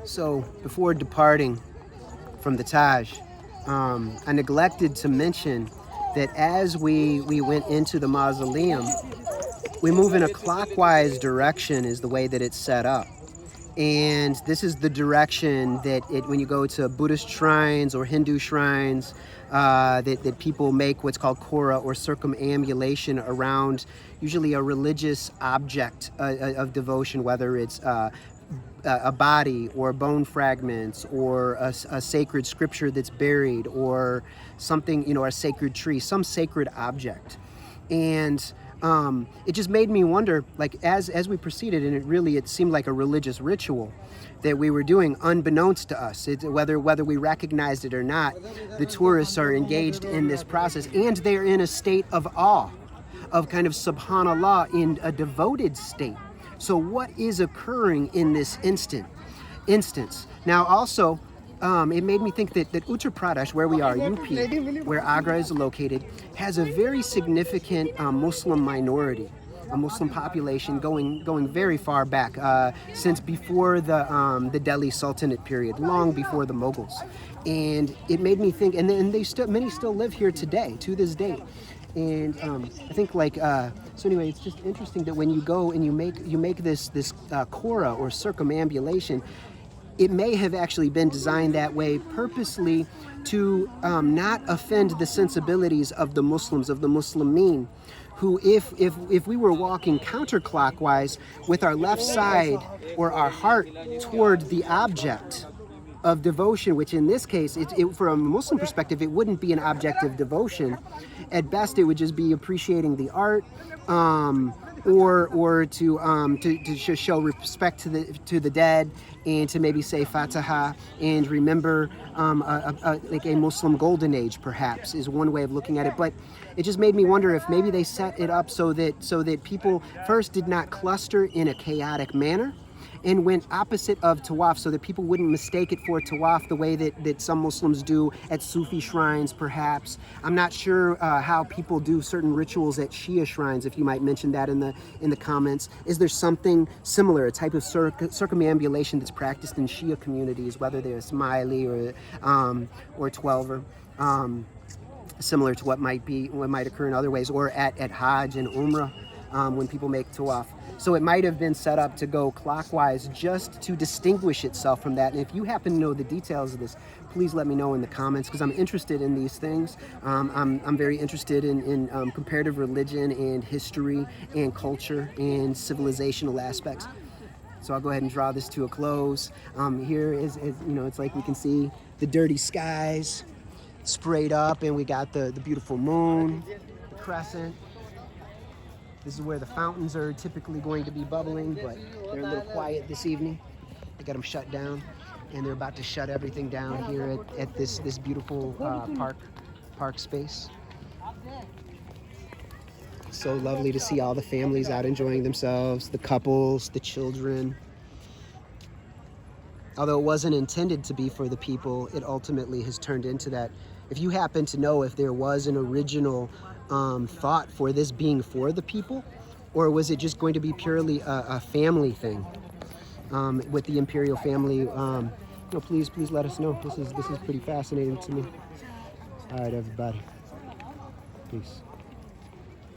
So before departing from the Taj, I neglected to mention that as we went into the mausoleum, we move in a clockwise direction is the way that it's set up. And this is the direction that when you go to Buddhist shrines or Hindu shrines, that people make what's called kora or circumambulation around usually a religious object of devotion, whether it's a body or bone fragments or a sacred scripture that's buried or something, a sacred tree, some sacred object. And it just made me wonder, like as we proceeded, and it seemed like a religious ritual that we were doing unbeknownst to us. Whether we recognized it or not, the tourists are engaged in this process, and they're in a state of awe, of kind of subhanallah, in a devoted state. So what is occurring in this instance? Now also, it made me think that Uttar Pradesh, where we are, UP, where Agra is located, has a very significant Muslim minority, a Muslim population going very far back, since before the Delhi Sultanate period, long before the Mughals. And it made me think, and many still live here today, to this day. And I think so anyway, it's just interesting that when you go and you make this kora or circumambulation, it may have actually been designed that way purposely to not offend the sensibilities of the Muslims, of the Muslimin, who if we were walking counterclockwise with our left side or our heart toward the object of devotion, which in this case, from a Muslim perspective, it wouldn't be an object of devotion. At best, it would just be appreciating the art, or to show respect to the dead, and to maybe say Fatiha and remember like a Muslim golden age, perhaps, is one way of looking at it. But it just made me wonder if maybe they set it up so that people first did not cluster in a chaotic manner, and went opposite of tawaf, so that people wouldn't mistake it for tawaf the way that some Muslims do at Sufi shrines, perhaps. I'm not sure how people do certain rituals at Shia shrines, if you might mention that in the comments. Is there something similar, a type of circumambulation that's practiced in Shia communities, whether they're Ismaili or Twelver, similar to what might occur in other ways, or at Hajj and Umrah, when people make tawaf? So it might have been set up to go clockwise just to distinguish itself from that. And if you happen to know the details of this, please let me know in the comments, because I'm interested in these things. I'm very interested in comparative religion and history and culture and civilizational aspects. So I'll go ahead and draw this to a close. Here is it's like we can see the dirty skies sprayed up, and we got the beautiful moon, the crescent. This is where the fountains are typically going to be bubbling, but they're a little quiet this evening. They got them shut down, and they're about to shut everything down here at this beautiful park space. So lovely to see all the families out enjoying themselves, the couples, the children. Although it wasn't intended to be for the people, it ultimately has turned into that. If you happen to know if there was an original thought for this being for the people, or was it just going to be purely a family thing with the imperial family? Please let us know. This is pretty fascinating to me. All right, everybody. Peace.